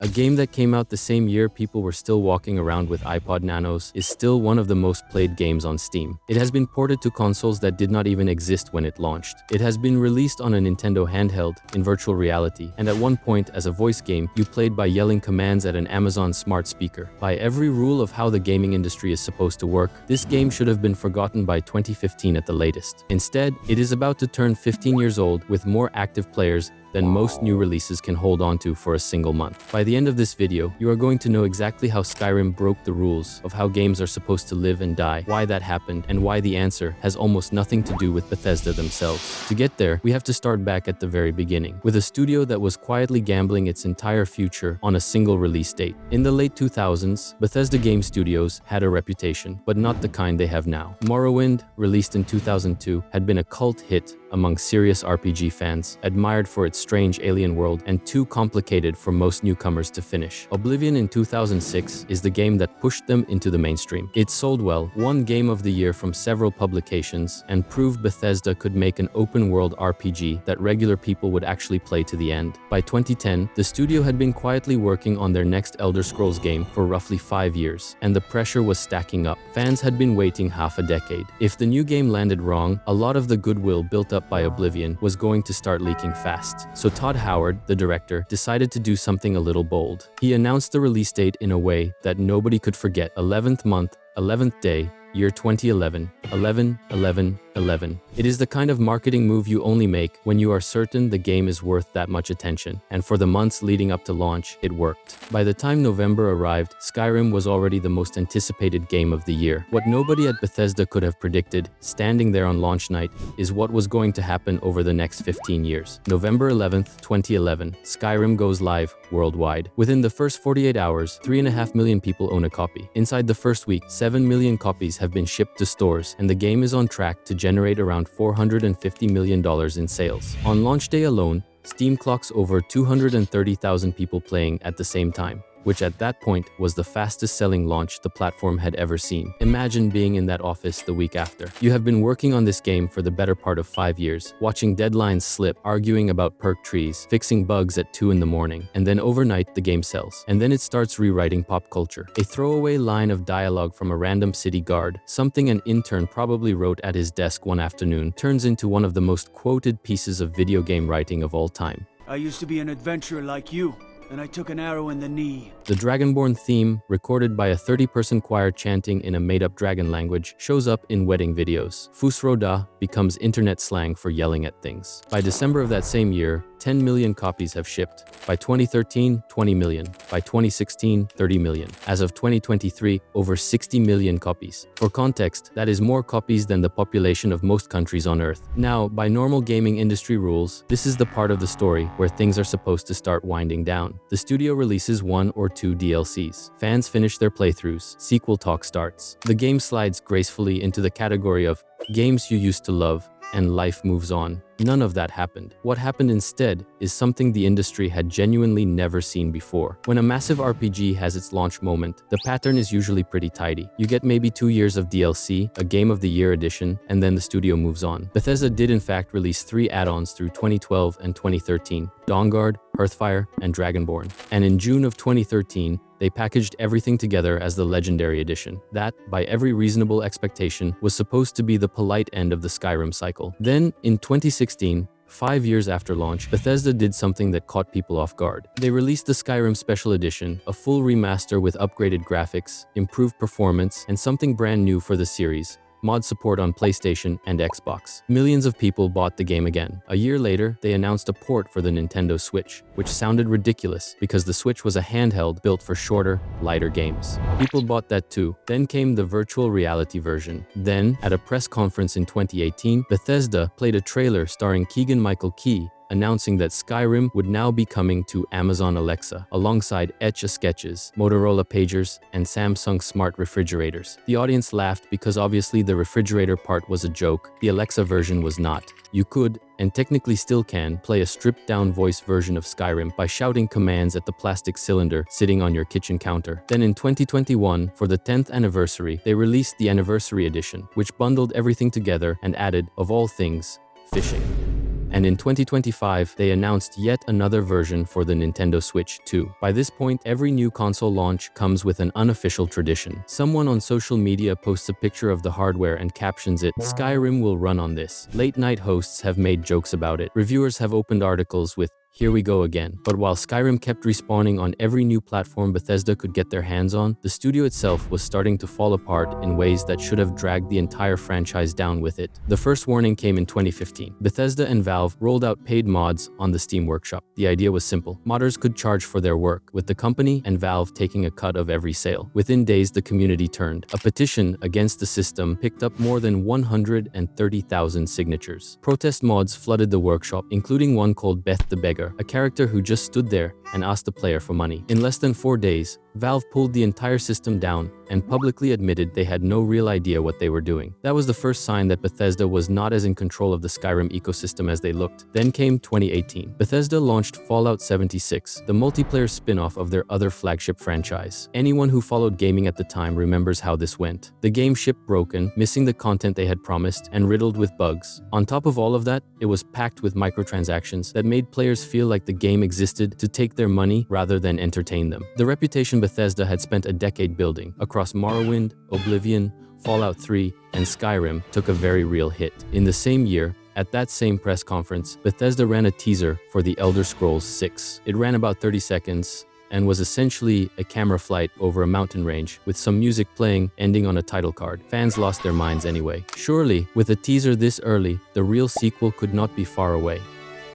A game that came out the same year people were still walking around with iPod Nanos is still one of the most played games on Steam. It has been ported to consoles that did not even exist when it launched. It has been released on a Nintendo handheld, in virtual reality, and at one point as a voice game you played by yelling commands at an Amazon smart speaker. By every rule of how the gaming industry is supposed to work, this game should have been forgotten by 2015 at the latest. Instead, it is about to turn 15 years old with more active players than most new releases can hold on to for a single month. By the end of this video, you are going to know exactly how Skyrim broke the rules of how games are supposed to live and die, why that happened, and why the answer has almost nothing to do with Bethesda themselves. To get there, we have to start back at the very beginning, with a studio that was quietly gambling its entire future on a single release date. In the late 2000s, Bethesda game studios had a reputation, but not the kind they have now. Morrowind, released in 2002, had been a cult hit among serious RPG fans, admired for its strange alien world and too complicated for most newcomers to finish. Oblivion in 2006 is the game that pushed them into the mainstream. It sold well, won Game of the Year from several publications, and proved Bethesda could make an open-world RPG that regular people would actually play to the end. By 2010, the studio had been quietly working on their next Elder Scrolls game for roughly 5 years, and the pressure was stacking up. Fans had been waiting half a decade. If the new game landed wrong, a lot of the goodwill built up by Oblivion was going to start leaking fast. So Todd Howard, the director, decided to do something a little bold. He announced the release date in a way that nobody could forget: 11th month, 11th day, year 2011, 11/11/11. It is the kind of marketing move you only make when you are certain the game is worth that much attention, and for the months leading up to launch, it worked. By the time November arrived, Skyrim was already the most anticipated game of the year. What nobody at Bethesda could have predicted, standing there on launch night, is what was going to happen over the next 15 years. November 11th, 2011, Skyrim goes live worldwide. Within the first 48 hours, 3.5 million people own a copy. Inside the first week, 7 million copies have been shipped to stores, and the game is on track to generate around $450 million in sales. On launch day alone, Steam clocks over 230,000 people playing at the same time, which at that point was the fastest selling launch the platform had ever seen. Imagine being in that office the week after. You have been working on this game for the better part of 5 years, watching deadlines slip, arguing about perk trees, fixing bugs at 2 in the morning, and then overnight the game sells. And then it starts rewriting pop culture. A throwaway line of dialogue from a random city guard, something an intern probably wrote at his desk one afternoon, turns into one of the most quoted pieces of video game writing of all time. I used to be an adventurer like you, and I took an arrow in the knee. The Dragonborn theme, recorded by a 30-person choir chanting in a made-up dragon language, shows up in wedding videos. Fusroda becomes internet slang for yelling at things. By December of that same year, 10 million copies have shipped. By 2013, 20 million. By 2016, 30 million. As of 2023, over 60 million copies. For context, that is more copies than the population of most countries on Earth. Now, by normal gaming industry rules, this is the part of the story where things are supposed to start winding down. The studio releases 1 or 2 DLCs. Fans finish their playthroughs. Sequel talk starts. The game slides gracefully into the category of games you used to love, and life moves on. None of that happened. What happened instead is something the industry had genuinely never seen before. When a massive RPG has its launch moment, the pattern is usually pretty tidy. You get maybe 2 years of DLC, a Game of the Year edition, and then the studio moves on. Bethesda did in fact release 3 add-ons through 2012 and 2013, Dawnguard, Hearthfire, and Dragonborn. And in June of 2013, they packaged everything together as the Legendary Edition. That, by every reasonable expectation, was supposed to be the polite end of the Skyrim cycle. Then, in 2016, 5 years after launch, Bethesda did something that caught people off guard. They released the Skyrim Special Edition, a full remaster with upgraded graphics, improved performance, and something brand new for the series: mod support on PlayStation and Xbox. Millions of people bought the game again. A year later, they announced a port for the Nintendo Switch, which sounded ridiculous because the Switch was a handheld built for shorter, lighter games. People bought that too. Then came the virtual reality version. Then, at a press conference in 2018, Bethesda played a trailer starring Keegan-Michael Key, announcing that Skyrim would now be coming to Amazon Alexa, alongside Etch-a-Sketches, Motorola pagers, and Samsung smart refrigerators. The audience laughed because obviously the refrigerator part was a joke. The Alexa version was not. You could, and technically still can, play a stripped-down voice version of Skyrim by shouting commands at the plastic cylinder sitting on your kitchen counter. Then in 2021, for the 10th anniversary, they released the Anniversary Edition, which bundled everything together and added, of all things, fishing. And in 2025, they announced yet another version for the Nintendo Switch 2. By this point, every new console launch comes with an unofficial tradition. Someone on social media posts a picture of the hardware and captions it, "Skyrim will run on this." Late-night hosts have made jokes about it. Reviewers have opened articles with, "Here we go again." But while Skyrim kept respawning on every new platform Bethesda could get their hands on, the studio itself was starting to fall apart in ways that should have dragged the entire franchise down with it. The first warning came in 2015. Bethesda and Valve rolled out paid mods on the Steam Workshop. The idea was simple. Modders could charge for their work, with the company and Valve taking a cut of every sale. Within days, the community turned. A petition against the system picked up more than 130,000 signatures. Protest mods flooded the workshop, including one called Beth the Beggar, a character who just stood there and asked the player for money. In less than 4 days, Valve pulled the entire system down and publicly admitted they had no real idea what they were doing. That was the first sign that Bethesda was not as in control of the Skyrim ecosystem as they looked. Then came 2018. Bethesda launched Fallout 76, the multiplayer spin-off of their other flagship franchise. Anyone who followed gaming at the time remembers how this went. The game shipped broken, missing the content they had promised, and riddled with bugs. On top of all of that, it was packed with microtransactions that made players feel like the game existed to take their money rather than entertain them. The reputation Bethesda had spent a decade building across Morrowind, Oblivion, Fallout 3, and Skyrim took a very real hit. In the same year, at that same press conference, Bethesda ran a teaser for The Elder Scrolls 6. It ran about 30 seconds and was essentially a camera flight over a mountain range with some music playing, ending on a title card. Fans lost their minds anyway. Surely, with a teaser this early, the real sequel could not be far away.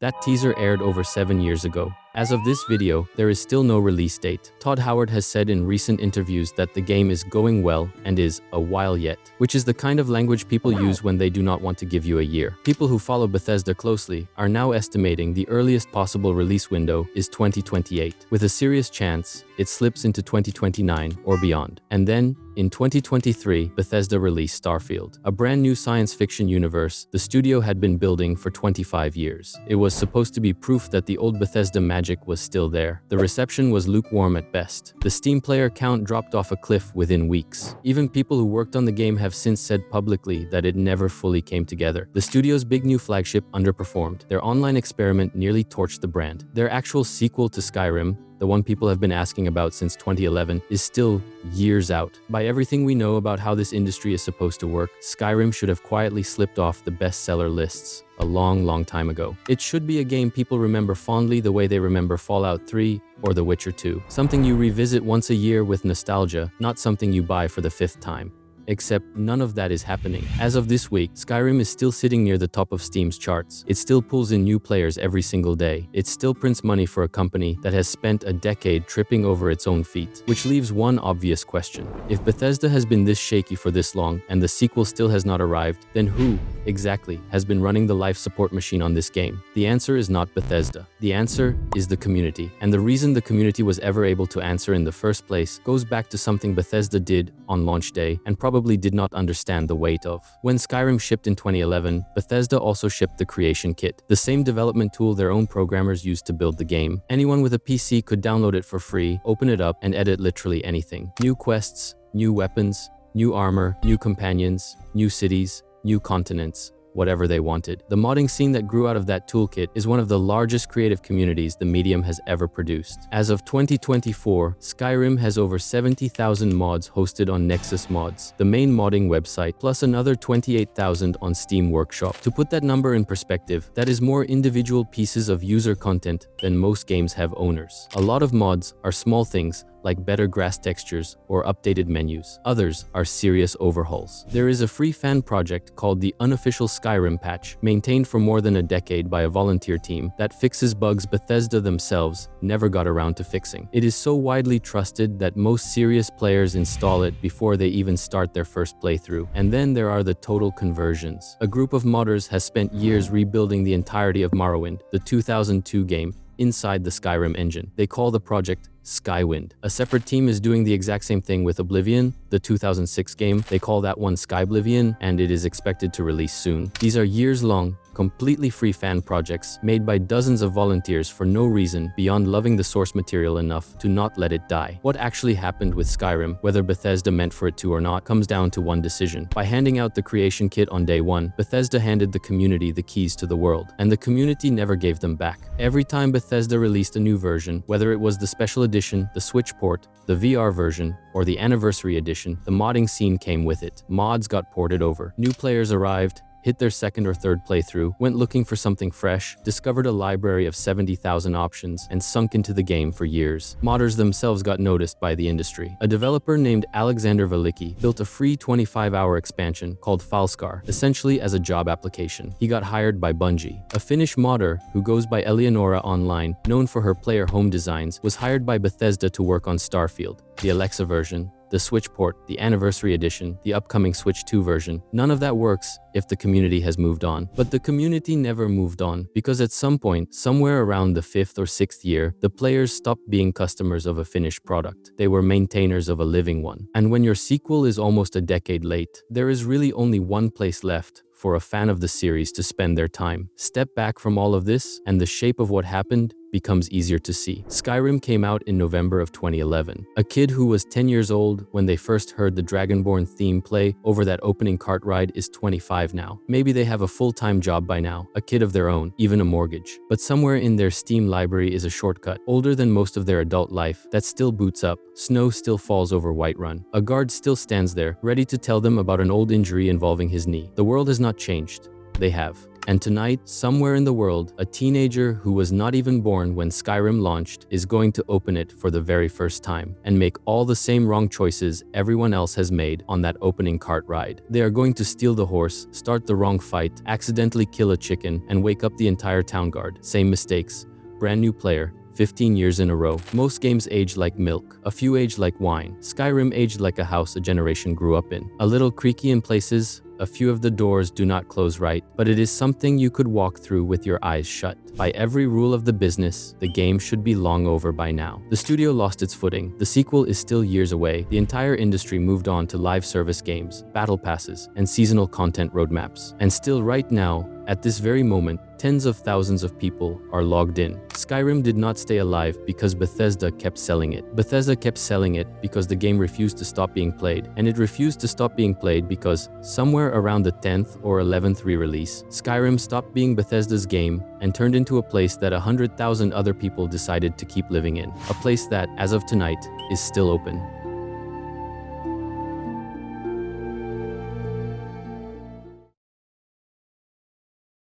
That teaser aired over 7 years ago. As of this video, there is still no release date. Todd Howard has said in recent interviews that the game is going well and is a while yet, which is the kind of language people use when they do not want to give you a year. People who follow Bethesda closely are now estimating the earliest possible release window is 2028, with a serious chance it slips into 2029 or beyond. And then, in 2023, Bethesda released Starfield, a brand new science fiction universe the studio had been building for 25 years. It was supposed to be proof that the old Bethesda magic was still there. The reception was lukewarm at best. The Steam player count dropped off a cliff within weeks. Even people who worked on the game have since said publicly that it never fully came together. The studio's big new flagship underperformed. Their online experiment nearly torched the brand. Their actual sequel to Skyrim, the one people have been asking about since 2011, is still years out. By everything we know about how this industry is supposed to work, Skyrim should have quietly slipped off the bestseller lists a long time ago. It should be a game people remember fondly the way they remember Fallout 3 or The Witcher 2. Something you revisit once a year with nostalgia, not something you buy for the 5th time. Except none of that is happening. As of this week, Skyrim is still sitting near the top of Steam's charts. It still pulls in new players every single day. It still prints money for a company that has spent a decade tripping over its own feet. Which leaves one obvious question. If Bethesda has been this shaky for this long and the sequel still has not arrived, then who, exactly, has been running the life support machine on this game? The answer is not Bethesda. The answer is the community. And the reason the community was ever able to answer in the first place goes back to something Bethesda did on launch day and probably did not understand the weight of. When Skyrim shipped in 2011, Bethesda also shipped the Creation Kit, the same development tool their own programmers used to build the game. Anyone with a PC could download it for free, open it up, and edit literally anything. New quests, new weapons, new armor, new companions, new cities, new continents. Whatever they wanted. The modding scene that grew out of that toolkit is one of the largest creative communities the medium has ever produced. As of 2024, Skyrim has over 70,000 mods hosted on Nexus Mods, the main modding website, plus another 28,000 on Steam Workshop. To put that number in perspective, that is more individual pieces of user content than most games have owners. A lot of mods are small things, like better grass textures or updated menus. Others are serious overhauls. There is a free fan project called the Unofficial Skyrim Patch, maintained for more than a decade by a volunteer team that fixes bugs Bethesda themselves never got around to fixing. It is so widely trusted that most serious players install it before they even start their first playthrough. And then there are the total conversions. A group of modders has spent years rebuilding the entirety of Morrowind, the 2002 game, inside the Skyrim engine. They call the project Skywind. A separate team is doing the exact same thing with Oblivion, the the 2006 game. They call that one Skyblivion, and it is expected to release soon. These are years-long, completely free fan projects made by dozens of volunteers for no reason beyond loving the source material enough to not let it die. What actually happened with Skyrim, whether Bethesda meant for it to or not, comes down to one decision. By handing out the creation kit on day one, Bethesda handed the community the keys to the world, and the community never gave them back. Every time Bethesda released a new version, whether it was the special edition, the Switch port, the VR version, or the anniversary edition, the modding scene came with it. Mods got ported over. New players arrived, hit their second or third playthrough, went looking for something fresh, discovered a library of 70,000 options, and sunk into the game for years. Modders themselves got noticed by the industry. A developer named Alexander Velicki built a free 25-hour expansion called Falskar, essentially as a job application. He got hired by Bungie. A Finnish modder, who goes by Eleonora online, known for her player home designs, was hired by Bethesda to work on Starfield, the Alexa version, the Switch port, the Anniversary Edition, the upcoming Switch 2 version. None of that works if the community has moved on. But the community never moved on, because at some point, somewhere around the 5th or 6th year, the players stopped being customers of a finished product. They were maintainers of a living one. And when your sequel is almost a decade late, there is really only one place left for a fan of the series to spend their time. Step back from all of this, and the shape of what happened becomes easier to see. Skyrim came out in November of 2011. A kid who was 10 years old when they first heard the Dragonborn theme play over that opening cart ride is 25 now. Maybe they have a full-time job by now, a kid of their own, even a mortgage. But somewhere in their Steam library is a shortcut, older than most of their adult life, that still boots up. Snow still falls over Whiterun. A guard still stands there, ready to tell them about an old injury involving his knee. The world has not changed. They have. And tonight, somewhere in the world, a teenager who was not even born when Skyrim launched is going to open it for the very first time and make all the same wrong choices everyone else has made on that opening cart ride. They are going to steal the horse, start the wrong fight, accidentally kill a chicken, and wake up the entire town guard. Same mistakes. Brand new player. 15 years in a row. Most games age like milk, a few age like wine. Skyrim aged like a house a generation grew up in. A little creaky in places, a few of the doors do not close right, but it is something you could walk through with your eyes shut. By every rule of the business, the game should be long over by now. The studio lost its footing. The sequel is still years away. The entire industry moved on to live service games, battle passes, and seasonal content roadmaps. And still right now, at this very moment, tens of thousands of people are logged in. Skyrim did not stay alive because Bethesda kept selling it. Bethesda kept selling it because the game refused to stop being played, and it refused to stop being played because somewhere around the 10th or 11th re-release, Skyrim stopped being Bethesda's game and turned into a place that 100,000 other people decided to keep living in. A place that, as of tonight, is still open.